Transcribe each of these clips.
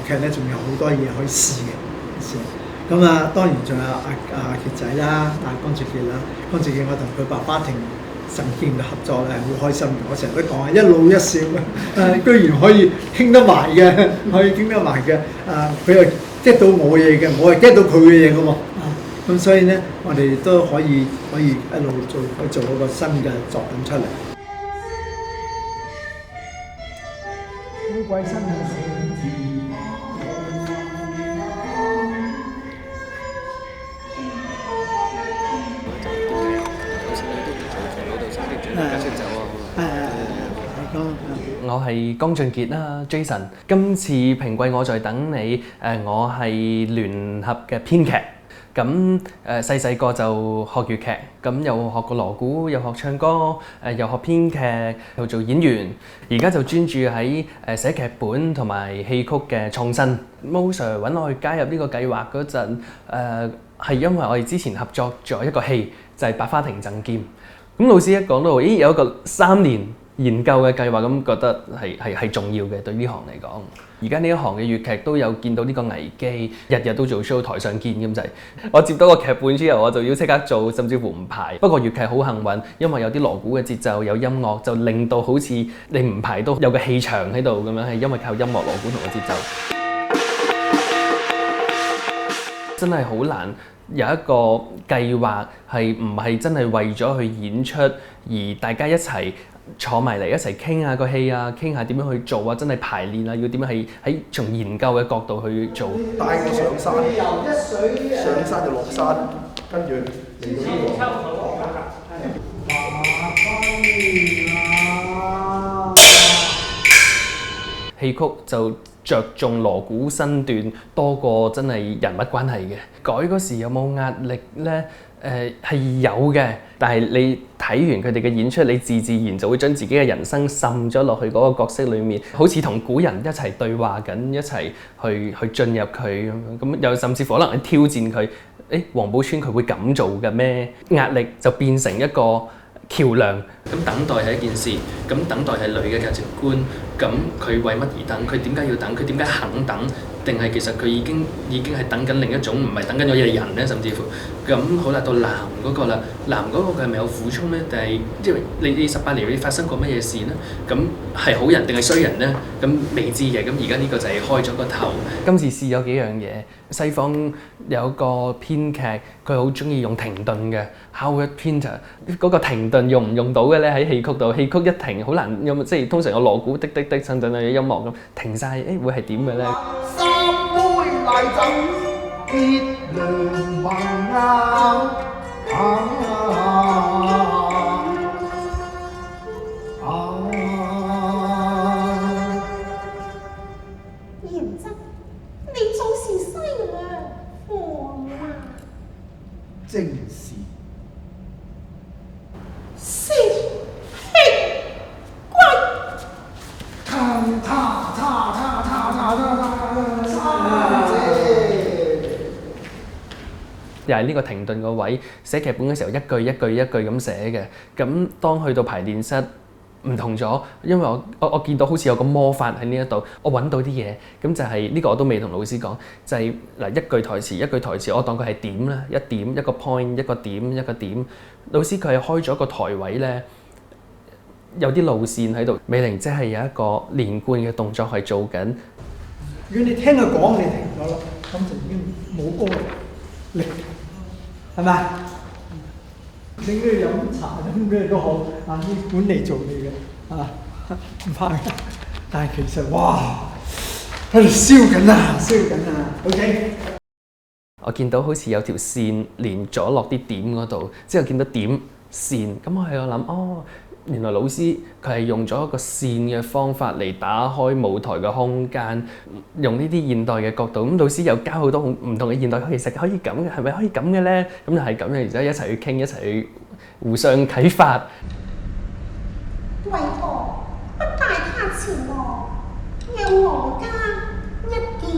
劇咧，仲有好多嘢可以試嘅。咁啊，當然仲有阿傑仔啦，江志傑啦，江志傑我同佢白花亭神劍嘅合作咧，好開心嘅。我成日都講啊，一老一少居然可以傾得埋嘅，可以傾得埋嘅。佢又 get 到我嘢嘅，我又 get 到佢嘅嘢嘅喎。咁所以咧，我哋都可以一路做一個新嘅作品出嚟。好鬼新嘅我係江俊傑啦 ，Jason。今次評季我在等你，我係聯合嘅編劇。咁細個就學粵劇，咁又學過鑼鼓，又學唱歌，又學編劇，又做演員。而家就專注喺寫劇本同埋戲曲嘅創新。Mo Sir 揾我去加入呢個計劃嗰陣，係因為我哋之前合作咗一個戲，就係《百花亭贈劍》。咁老師一講到，咦有一個3年研究嘅計劃，咁覺得係重要嘅對呢行嚟講。而家呢一行嘅粵劇都有見到呢個危機，日日都做 show， 台上見咁滯。我接到個劇本之後，我就要即刻做，甚至乎唔排。不過粵劇好幸運，因為有啲鑼鼓嘅節奏，有音樂，就令到好似你唔排都有個氣場喺度咁樣，係因為靠音樂、鑼鼓同個節奏。真係好難有一個計劃係唔係真係為咗去演出，而大家一齊坐埋嚟一齊傾下個戲啊，傾下點樣去做啊，真係排練啊，要點樣喺從研究嘅角度去做。帶我上山，上山就落山，跟住嚟到呢度。戲曲就着重鑼鼓身段多過真係人物關係嘅。改嗰時有冇壓力呢？係有嘅，但係你睇完佢哋嘅演出，你自然就會將自己嘅人生滲咗落去嗰個角色裡面，好似同古人一齊對話緊，一齊去進入佢咁，又甚至乎可能去挑戰佢。黃寶川佢會咁做嘅咩？壓力就變成一個橋梁。咁等待係一件事，咁等待係女嘅價值觀，咁佢為乜而等？佢點解要等？佢點解肯等？定係其實佢已經係等緊另一種，唔係等緊咗嘢人咧，甚至乎咁好啦，到男嗰個啦，男嗰個佢係咪有苦衷咧？定係因為你18年你發生過乜嘢事咧？咁係好人定係衰人咧？咁未知嘅，咁而家呢個就係開咗個頭。今次試咗幾樣嘢，西方有個編劇佢好中意用停頓嘅 Howard Pinter， 嗰個停頓用唔用到嘅咧？喺戲曲度，戲曲一停好難，即係通常有鑼鼓滴滴滴等等嘅音樂咁停晒，會係點嘅咧？大酒結良盟賢侄，你做事犀利，黃啊！正是是氣貴，又係呢個停頓個位，寫劇本嘅時候一句一句一句咁寫嘅。咁當去到排練室唔同咗，因為我見到好似有個魔法喺呢一度，我揾到啲嘢。咁就係呢個我都未同老師講，就係嗱一句台詞一句台詞，我當佢係點啦，一點一個 point 一個點一個點。老師佢係開咗個台位咧，有啲路線喺度。美玲即係有一個連貫嘅動作係做緊。如果你聽佢講，你停咗啦，咁就已經冇嗰個力，係咪？你應該飲茶飲咩都好，呢本嚟做你嘅，唔怕嘅。但係其實哇，喺度燒緊啊！OK。我見到好似有條線連咗落啲點嗰度，之後見到點線，咁我喺度諗，原來老師佢係用咗一個線嘅方法嚟打開舞台嘅空間，用呢啲現代嘅角度。咁老師又加好多唔同嘅現代，其實可以咁嘅，係咪可以咁嘅咧？咁就係咁嘅，然之後一齊去傾，一齊去互相啟發。為何不帶他前來，讓我家一見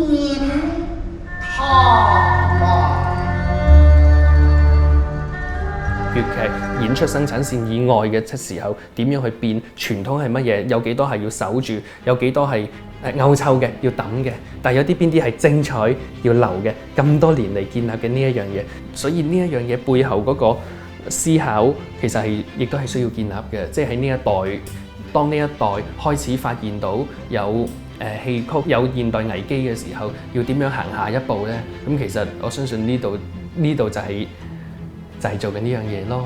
粵劇演出生產線以外嘅時候，點樣去變？傳統係乜嘢？有幾多係要守住？有幾多係勾抽嘅，要抌嘅，但係有啲邊啲係精彩要留嘅，咁多年嚟建立嘅呢一樣嘢，所以呢一樣嘢背後嗰個思考其實係亦都係需要建立嘅，即係喺呢一代，當呢一代開始發現到有戲曲有現代危機嘅時候，要點樣行下一步呢？咁其實我相信呢度就係做緊呢樣嘢咯。